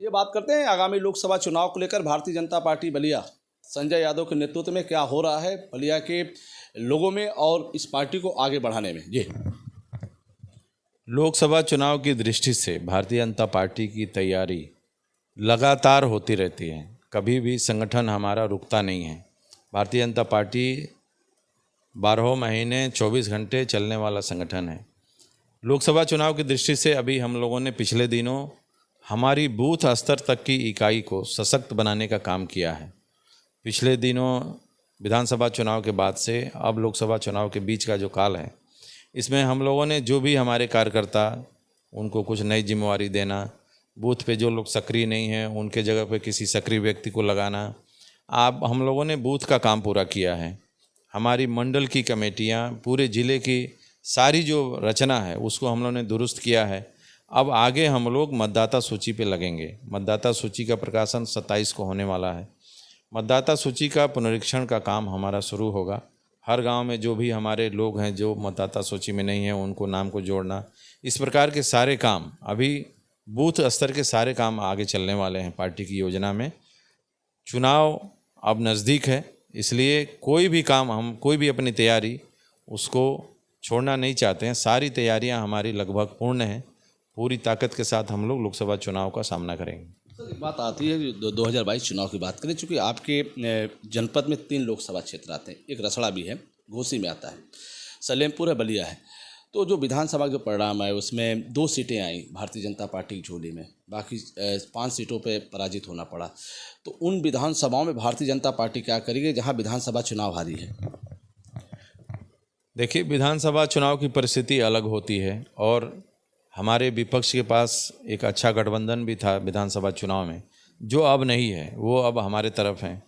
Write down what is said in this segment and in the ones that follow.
ये बात करते हैं आगामी लोकसभा चुनाव को लेकर भारतीय जनता पार्टी बलिया संजय यादव के नेतृत्व में क्या हो रहा है बलिया के लोगों में और इस पार्टी को आगे बढ़ाने में। जी, लोकसभा चुनाव की दृष्टि से भारतीय जनता पार्टी की तैयारी लगातार होती रहती है। कभी भी संगठन हमारा रुकता नहीं है। भारतीय जनता पार्टी 12 महीने 24 घंटे चलने वाला संगठन है। लोकसभा चुनाव की दृष्टि से अभी हम लोगों ने पिछले दिनों हमारी बूथ स्तर तक की इकाई को सशक्त बनाने का काम किया है। पिछले दिनों विधानसभा चुनाव के बाद से अब लोकसभा चुनाव के बीच का जो काल है, इसमें हम लोगों ने जो भी हमारे कार्यकर्ता उनको कुछ नई जिम्मेवारी देना, बूथ पे जो लोग सक्रिय नहीं हैं उनके जगह पे किसी सक्रिय व्यक्ति को लगाना, आप हम लोगों ने बूथ का काम पूरा किया है। हमारी मंडल की कमेटियां, पूरे ज़िले की सारी जो रचना है उसको हम लोगों ने दुरुस्त किया है। अब आगे हम लोग मतदाता सूची पे लगेंगे। मतदाता सूची का प्रकाशन 27 को होने वाला है। मतदाता सूची का पुनरीक्षण का काम हमारा शुरू होगा। हर गांव में जो भी हमारे लोग हैं जो मतदाता सूची में नहीं हैं उनको नाम को जोड़ना, इस प्रकार के सारे काम अभी बूथ स्तर के सारे काम आगे चलने वाले हैं पार्टी की योजना में। चुनाव अब नज़दीक है, इसलिए कोई भी काम हम कोई भी अपनी तैयारी उसको छोड़ना नहीं चाहते हैं। सारी तैयारियां हमारी लगभग पूर्ण हैं। पूरी ताकत के साथ हम लोग लोकसभा चुनाव का सामना करेंगे। सर एक बात आती है 2022 चुनाव की बात करें, चूँकि आपके जनपद में 3 लोकसभा क्षेत्र आते हैं, एक रसड़ा भी है, घोसी में आता है, सलेमपुर है, बलिया है। तो जो विधानसभा के जो परिणाम है उसमें 2 सीटें आई भारतीय जनता पार्टी की झोली में, बाकी 5 सीटों पे पराजित होना पड़ा। तो उन विधानसभाओं में भारतीय जनता पार्टी क्या करेगी जहां विधानसभा चुनाव हारी है? देखिए, विधानसभा चुनाव की परिस्थिति अलग होती है और हमारे विपक्ष के पास एक अच्छा गठबंधन भी था विधानसभा चुनाव में, जो अब नहीं है, वो अब हमारे तरफ हैं।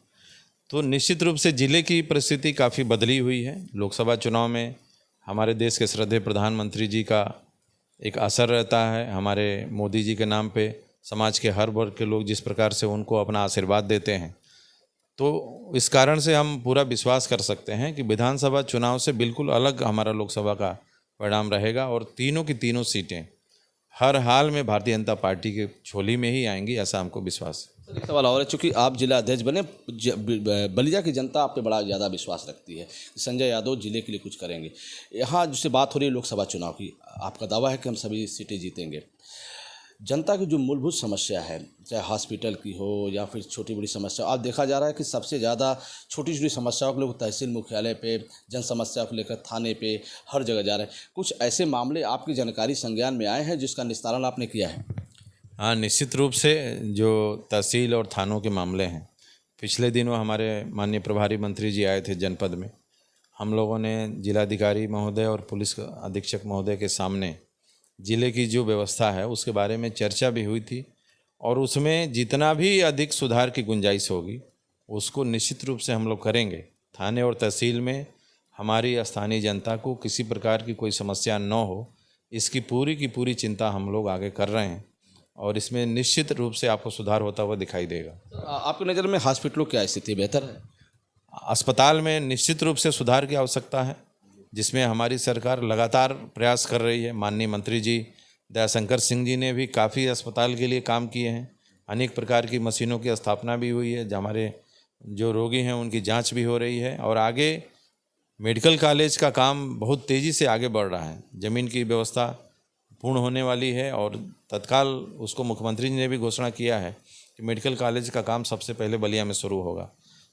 तो निश्चित रूप से ज़िले की परिस्थिति काफ़ी बदली हुई है। लोकसभा चुनाव में हमारे देश के श्रद्धेय प्रधानमंत्री जी का एक असर रहता है। हमारे मोदी जी के नाम पे समाज के हर वर्ग के लोग जिस प्रकार से उनको अपना आशीर्वाद देते हैं, तो इस कारण से हम पूरा विश्वास कर सकते हैं कि विधानसभा चुनाव से बिल्कुल अलग हमारा लोकसभा का परिणाम रहेगा और तीनों की तीनों सीटें हर हाल में भारतीय जनता पार्टी के झोली में ही आएंगी, ऐसा हमको विश्वास है। सर एक सवाल और है, चूँकि आप जिला अध्यक्ष बने, बलिया की जनता आप पे बड़ा ज़्यादा विश्वास रखती है कि संजय यादव जिले के लिए कुछ करेंगे। यहाँ जिससे बात हो रही है लोकसभा चुनाव की, आपका दावा है कि हम सभी सीटें जीतेंगे। जनता की जो मूलभूत समस्या है, चाहे हॉस्पिटल की हो या फिर छोटी बड़ी समस्या, अब देखा जा रहा है कि सबसे ज़्यादा छोटी छोटी समस्याओं को लेकर तहसील मुख्यालय पे, जन समस्या को लेकर थाने पे, हर जगह जा रहे हैं। कुछ ऐसे मामले आपकी जानकारी संज्ञान में आए हैं जिसका निस्तारण आपने किया है? हाँ, निश्चित रूप से जो तहसील और थानों के मामले हैं, पिछले दिनों हमारे माननीय प्रभारी मंत्री जी आए थे जनपद में। हम लोगों ने जिलाधिकारी महोदय और पुलिस अधीक्षक महोदय के सामने ज़िले की जो व्यवस्था है उसके बारे में चर्चा भी हुई थी और उसमें जितना भी अधिक सुधार की गुंजाइश होगी उसको निश्चित रूप से हम लोग करेंगे। थाने और तहसील में हमारी स्थानीय जनता को किसी प्रकार की कोई समस्या न हो, इसकी पूरी की पूरी चिंता हम लोग आगे कर रहे हैं और इसमें निश्चित रूप से आपको सुधार होता हुआ दिखाई देगा। आपकी नज़र में हॉस्पिटलों की क्या स्थिति बेहतर है? अस्पताल में निश्चित रूप से सुधार की आवश्यकता है, जिसमें हमारी सरकार लगातार प्रयास कर रही है। माननीय मंत्री जी दयाशंकर सिंह जी ने भी काफ़ी अस्पताल के लिए काम किए हैं। अनेक प्रकार की मशीनों की स्थापना भी हुई है, हमारे जो रोगी हैं उनकी जांच भी हो रही है और आगे मेडिकल कॉलेज का काम बहुत तेज़ी से आगे बढ़ रहा है। ज़मीन की व्यवस्था पूर्ण होने वाली है और तत्काल उसको मुख्यमंत्री जी ने भी घोषणा किया है कि मेडिकल कॉलेज का काम सबसे पहले बलिया में शुरू होगा।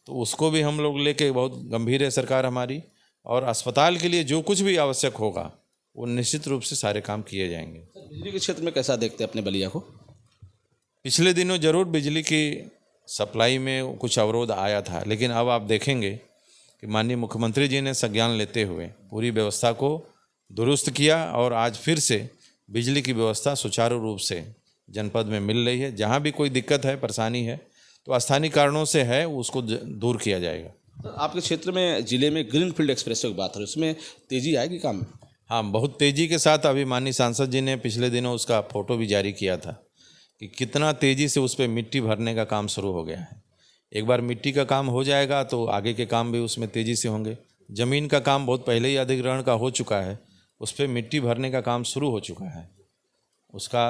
तो उसको भी हम लोग लेके बहुत गंभीर है सरकार हमारी, और अस्पताल के लिए जो कुछ भी आवश्यक होगा वो निश्चित रूप से सारे काम किए जाएंगे। बिजली के क्षेत्र में कैसा देखते हैं अपने बलिया को? पिछले दिनों ज़रूर बिजली की सप्लाई में कुछ अवरोध आया था, लेकिन अब आप देखेंगे कि माननीय मुख्यमंत्री जी ने संज्ञान लेते हुए पूरी व्यवस्था को दुरुस्त किया और आज फिर से बिजली की व्यवस्था सुचारू रूप से जनपद में मिल रही है। जहाँ भी कोई दिक्कत है, परेशानी है, तो स्थानीय कारणों से है, उसको दूर किया जाएगा। तो आपके क्षेत्र में जिले में ग्रीनफील्ड एक्सप्रेस की बात हो रही है, उसमें तेज़ी आएगी काम में? हाँ, बहुत तेज़ी के साथ अभी माननीय सांसद जी ने पिछले दिनों उसका फ़ोटो भी जारी किया था कि कितना तेज़ी से उस पर मिट्टी भरने का काम शुरू हो गया है। एक बार मिट्टी का काम हो जाएगा तो आगे के काम भी उसमें तेज़ी से होंगे। ज़मीन का काम बहुत पहले ही अधिग्रहण का हो चुका है, उस पर मिट्टी भरने का काम शुरू हो चुका है, उसका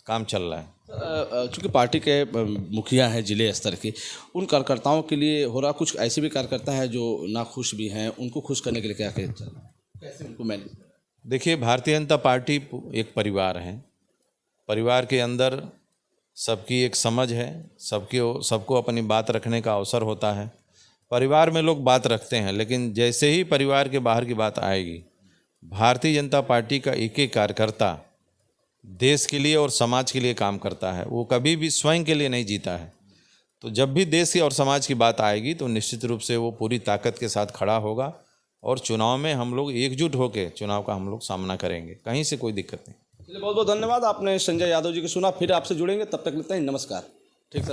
काम चल रहा है। चूँकि पार्टी के मुखिया हैं जिले स्तर के, उन कार्यकर्ताओं के लिए हो रहा कुछ ऐसे भी कार्यकर्ता हैं जो नाखुश भी हैं, उनको खुश करने के लिए क्या क्या चल रहा है, कैसे उनको मैनेज? देखिए, भारतीय जनता पार्टी एक परिवार है। परिवार के अंदर सबकी एक समझ है, सबको अपनी बात रखने का अवसर होता है। परिवार में लोग बात रखते हैं, लेकिन जैसे ही परिवार के बाहर की बात आएगी, भारतीय जनता पार्टी का एक एक कार्यकर्ता देश के लिए और समाज के लिए काम करता है। वो कभी भी स्वयं के लिए नहीं जीता है। तो जब भी देश और समाज की बात आएगी तो निश्चित रूप से वो पूरी ताकत के साथ खड़ा होगा और चुनाव में हम लोग एकजुट होकर चुनाव का हम लोग सामना करेंगे। कहीं से कोई दिक्कत नहीं। चलिए, बहुत बहुत धन्यवाद। आपने संजय यादव जी को सुना, फिर आपसे जुड़ेंगे, तब तक लेते हैं, नमस्कार। ठीक सर।